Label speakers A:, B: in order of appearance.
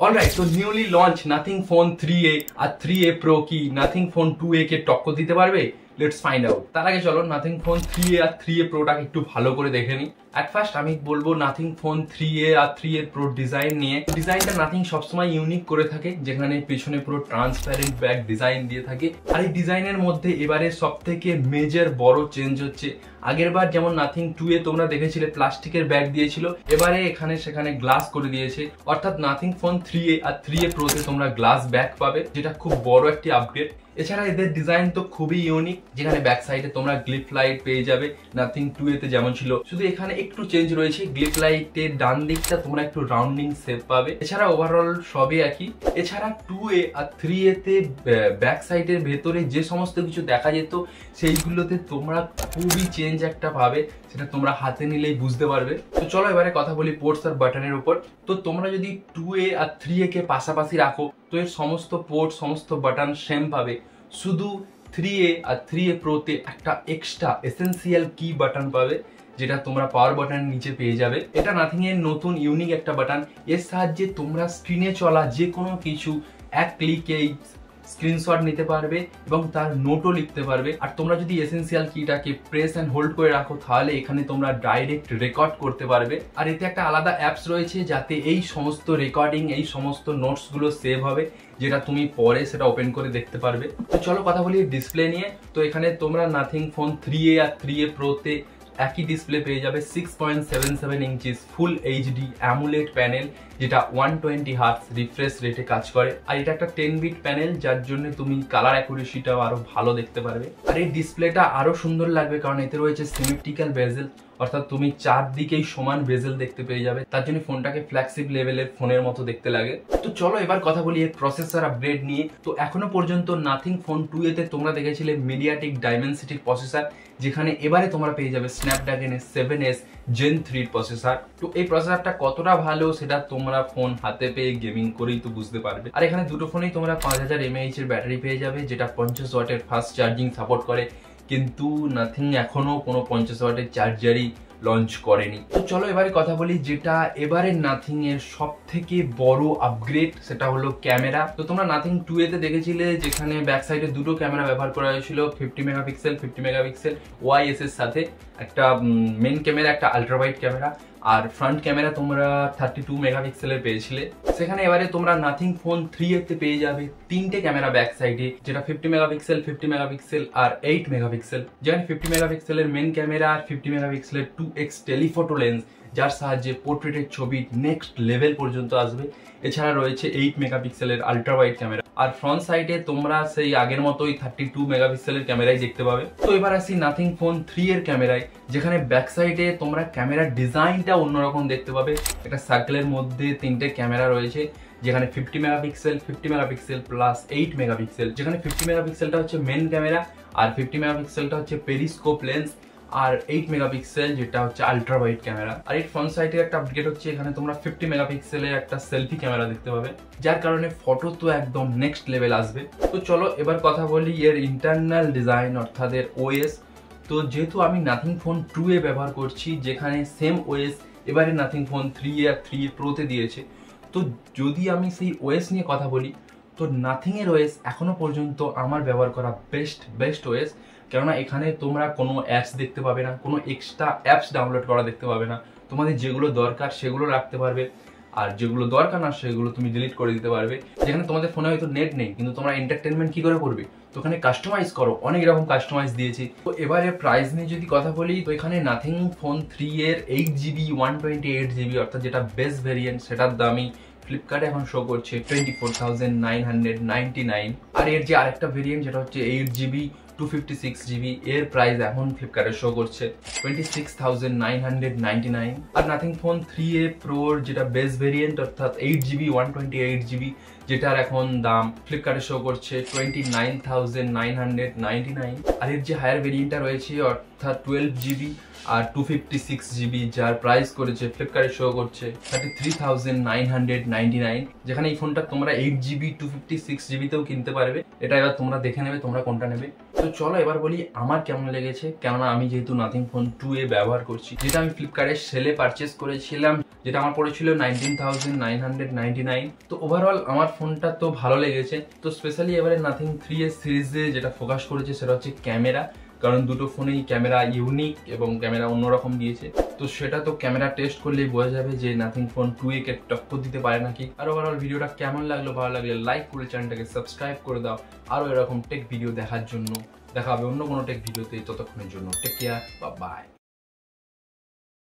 A: Alright, তো newly launch nothing phone 3A আর 3A pro কি nothing phone 2A কে টক্কর দিতে পারবে? Let's find out. তার আগে চলো নাথিং ফোন 3A আর 3A প্রোটাকে একটু ভালো করে দেখে নিই। অ্যাট ফার্স্ট আমি বলবো নাথিং ফোন 3A আর 3A প্রো ডিজাইন নিয়ে। ডিজাইনটা নাথিং সবসময় ইউনিক করে থাকে, যেখানে পেছনে পুরো ট্রান্সপারেন্ট ব্যাক ডিজাইন দিয়ে থাকে। আর এই ডিজাইনের মধ্যে এবারে সব থেকে মেজর বড় চেঞ্জ হচ্ছে, আগের বার যেমন নাথিং 2A তোমরা দেখেছিলে প্লাস্টিকের ব্যাগ দিয়েছিল, এবারে এখানে সেখানে গ্লাস করে দিয়েছে। অর্থাৎ নাথিং ফোন 3A আর 3A প্রোতে তোমরা গ্লাস ব্যাগ পাবে, যেটা খুব বড় একটি আপডেট। এছাড়া এদের ডিজাইন তো খুবই ইউনিক, যেখানে ব্যাক সাইডে তোমরা গ্লিপ লাইট পেয়ে যাবে নাথিং 2A তে যেমন ছিল, শুধু এখানে একটু চেঞ্জ রয়েছে। গ্লিপ লাইটের ডান দিকটা তোমরা একটু রাউন্ডিং শেপ পাবে, এছাড়া ওভারঅল সবই একই। এছাড়া 2A আর 3A তে ব্যাক সাইডের ভেতরে যে সমস্ত কিছু দেখা যেত সেইগুলোতে তোমরা খুবই চেঞ্জ একটা পাবে, সেটা তোমরা হাতে নিলেই বুঝতে পারবে। তো চলো এবারে কথা বলি পোর্টস আর বাটনের উপর। তো তোমরা যদি 2A আর 3A কে পাশাপাশি রাখো তো এর সমস্ত পোর্ট সমস্ত বাটন সেম পাবে, শুধু 3A আর 3A প্রোতে একটা এক্সট্রা এসেন্সিয়াল কি বাটন পাবে, যেটা তোমরা পাওয়ার বাটনের নিচে পেয়ে যাবে। এটা নাথিং এর নতুন ইউনিক একটা বাটন, এর সাহায্যে তোমরা স্ক্রিনে চলা যে কোনো কিছু এক ক্লিকেই স্ক্রিনশট নিতে পারবে এবং তার নোটও লিখতে পারবে। আর তোমরা যদি এসেন্সিয়াল কিটাকে প্রেস এন্ড হোল্ড করে রাখো তাহলে এখানে তোমরা ডাইরেক্ট রেকর্ড করতে পারবে। আর এতে একটা আলাদা অ্যাপস রয়েছে যাতে এই সমস্ত রেকর্ডিং এই সমস্ত নোটস গুলো সেভ হবে, যেটা তুমি পরে সেটা ওপেন করে দেখতে পারবে। তো চলো কথা বলি ডিসপ্লে নিয়ে। তো এখানে তোমরা নাথিং ফোন 3A আর 3A প্রোতে একই ডিসপ্লে পেয়ে যাবে 6.77 inches full HD amulet panel, যেটা 120 হার্টজ রিফ্রেশ রেটে কাজ করে। আর এটা একটা 10 বিট প্যানেল, যার জন্য তুমি কালার অ্যাকুরেসিটাও আরো ভালো দেখতে পারবে। আর এই ডিসপ্লেটা আরো সুন্দর লাগবে কারণ এতে রয়েছে সিমেট্রিক্যাল বেজেল, অর্থাৎ তুমি চারদিকেই সমান বেজেল দেখতে পেয়ে যাবে, তার জন্য ফোনটাকে ফ্ল্যাগশিপ লেভেলের ফোনের মতো দেখতে লাগে। তো চলো এবার কথা বলি এর প্রসেসর আপগ্রেড নিয়ে। তো এখনো পর্যন্ত নাথিং ফোন 2A তে তোমরা দেখেছিলে মিডিয়াটেক ডাইমেনসিটির প্রসেসর, যেখানে এবারে তোমরা পেয়ে যাবে স্ন্যাপড্রাগনের 7S Gen 3 প্রসেসর। তো এই প্রসেসরটা কতটা ভালো সেটা তোমরা ফোন হাতে পেয়ে গেমিং করেই তো বুঝতে পারবে। আর এখানে দুটো ফোনেই তোমরা 5000 mAh এর ব্যাটারি পেয়ে যাবে, যেটা 50 ওয়াটের ফাস্ট চার্জিং সাপোর্ট করে, কিন্তু নাথিং এখনো কোনো 50 ওয়াটের চার্জারই লঞ্চ করেনি। তো চলো এবারে কথা বলি যেটা এবারে নাথিং এর সব থেকে বড় আপগ্রেড, সেটা হলো ক্যামেরা। তো তোমরা নাথিং 2A তে দেখেছিলে যেখানে ব্যাক সাইডে দুটো ক্যামেরা ব্যবহার করা হয়েছিল, 50 মেগাপিক্সেল 50 মেগাপিক্সেল ওয়াইএস এর সাথে, একটা মেন ক্যামেরা একটা আলট্রা ওয়াইড ক্যামেরা, আর ফ্রন্ট ক্যামেরা তোমরা 32 মেগাপিক্সেলের পেয়েছিলে। সেখানে এবারে তোমরা নাথিং ফোন 3A তে পেয়ে যাবে তিনটে ক্যামেরা ব্যাক সাইডে, যেটা 50 মেগাপিক্সেল 50 মেগাপিক্সেল আর 8 মেগাপিক্সেল। যেখানে 50 মেগাপিক্সেলের মেন ক্যামেরা আর 50 মেগাপিক্সেলের 2x টেলিফটো লেন্স, যার সাহায্যে পোর্ট্রেটের ছবি নেক্সট লেভেল পর্যন্ত আসবে। এছাড়া রয়েছে 8 মেগাপিক্সেলের আলট্রা ওয়াইড ক্যামেরা, আর ফ্রন্ট সাইডে তোমরা সেই আগের মতোই 32 মেগাপিক্সেলের ক্যামেরাই দেখতে পাবে। তো এবার আসি নাথিং ফোন 3 এর ক্যামেরায়, যেখানে ব্যাক সাইডে তোমরা ক্যামেরার ডিজাইনটা অন্যরকম দেখতে পাবে। একটা সার্কেলের মধ্যে তিনটে ক্যামেরা রয়েছে, যেখানে 50 মেগাপিক্সেল 50 মেগাপিক্সেল প্লাস 8 মেগাপিক্সেল। যেখানে 50 মেগাপিক্সেলটা হচ্ছে মেন ক্যামেরা, আর 50 মেগাপিক্সেলটা হচ্ছে পেরিস্কোপ লেন্স, আর 8 মেগাপিক্সেল যেটা হচ্ছে আলট্রা ওয়াইড ক্যামেরা। আর এই ফ্রন্ট সাইডে একটা আপডেট হচ্ছে, এখানে তোমরা 50 মেগাপিক্সেলের একটা সেলফি ক্যামেরা দেখতে পাবে, যার কারণে ফটো তো একদম নেক্সট লেভেল আসবে। তো চলো এবার কথা বলি এর ইন্টারনাল ডিজাইন অর্থাৎ এর ওএস। তো যেহেতু আমি নাথিং ফোন 2A ব্যবহার করছি, যেখানে সেম ওএস এবারে নাথিং ফোন 3A আর 3A প্রোতে দিয়েছে, তো যদি আমি সেই ওএস নিয়ে কথা বলি তো নাথিং এর ওএস এখনো পর্যন্ত আমার ব্যবহার করা বেস্ট ওএস। কেননা এখানে তোমরা কোনো অ্যাপস দেখতে পাবে না, কোনো এক্সট্রা অ্যাপস ডাউনলোড করা দেখতে পাবে না। তোমাদের যেগুলো দরকার সেগুলো রাখতে পারবে, আর যেগুলো দরকার না সেগুলো তুমি ডিলিট করে দিতে পারবে। যেখানে তোমাদের ফোনে হয়তো নেট নেই কিন্তু তোমরা এন্টারটেনমেন্ট কি করে করবে, তো এখানে কাস্টমাইজ করো, অনেক রকম কাস্টমাইজ দিয়েছি। তো এবারে প্রাইস নিয়ে যদি কথা বলি, তো এখানে নাথিং ফোন 3 এর 8GB 128GB অর্থাৎ যেটা বেস্ট ভেরিয়েন্ট, সেটার দামই ফ্লিপকার্টে এখন শো করছে 24,999। আর এর যে আরেকটা ভেরিয়েন্ট যেটা হচ্ছে 8GB 256GB, এর প্রাইস এখন ফ্লিপকার্টে শো করছে 26,999। আর নাথিং ফোন 3A প্রোর যেটা বেস্ট ভেরিয়েন্ট অর্থাৎ 8GB 128GB, যেটার এখন দাম ফ্লিপকার্টে শো করছে 29,999। আর এর যে হায়ার ভেরিয়েন্টটা রয়েছে অর্থাৎ 12GB আর 256GB, যার প্রাইস করেছে ফ্লিপকার্টে শো করছে 33,999। যেখানে এই ফোনটা তোমরা 8GB 256GB তেও কিনতে পারবে। এটা এবার তোমরা দেখে নেবে তোমরা কোনটা নেবে। তো তো চলো এবার বলি আমার কেমন লেগেছে, কেননা আমি যেহেতু নাথিং ফোন 2A ব্যবহার করছি, যেটা আমি ফ্লিপকার্টের সেলে পারচেস করেছিলাম, যেটা আমার পড়েছিল 19,999। তো ওভারঅল আমার ফোনটা তো ভালো লেগেছে। তো স্পেশালি এবারে নাথিং 3A সিরিজে যেটা ফোকাস করেছে সেটা হচ্ছে ক্যামেরা, কারণ দুটো ফোনেই ক্যামেরা ইউনিক এবং ক্যামেরা অন্যরকম দিয়েছে। তো সেটা তো ক্যামেরা টেস্ট করলেই বোঝা যাবে যে নাথিং ফোন 2A কে টক্কর দিতে পারে নাকি। আর ওভারঅল ভিডিওটা কেমন লাগলো, ভালো লাগলে লাইক করে চ্যানেলটাকে সাবস্ক্রাইব করে দাও আরও এরকম টেক ভিডিও দেখার জন্য। দেখা হবে অন্য কোনো টেক ভিডিওতে, ততক্ষণের জন্য টেক কেয়ার, বাই।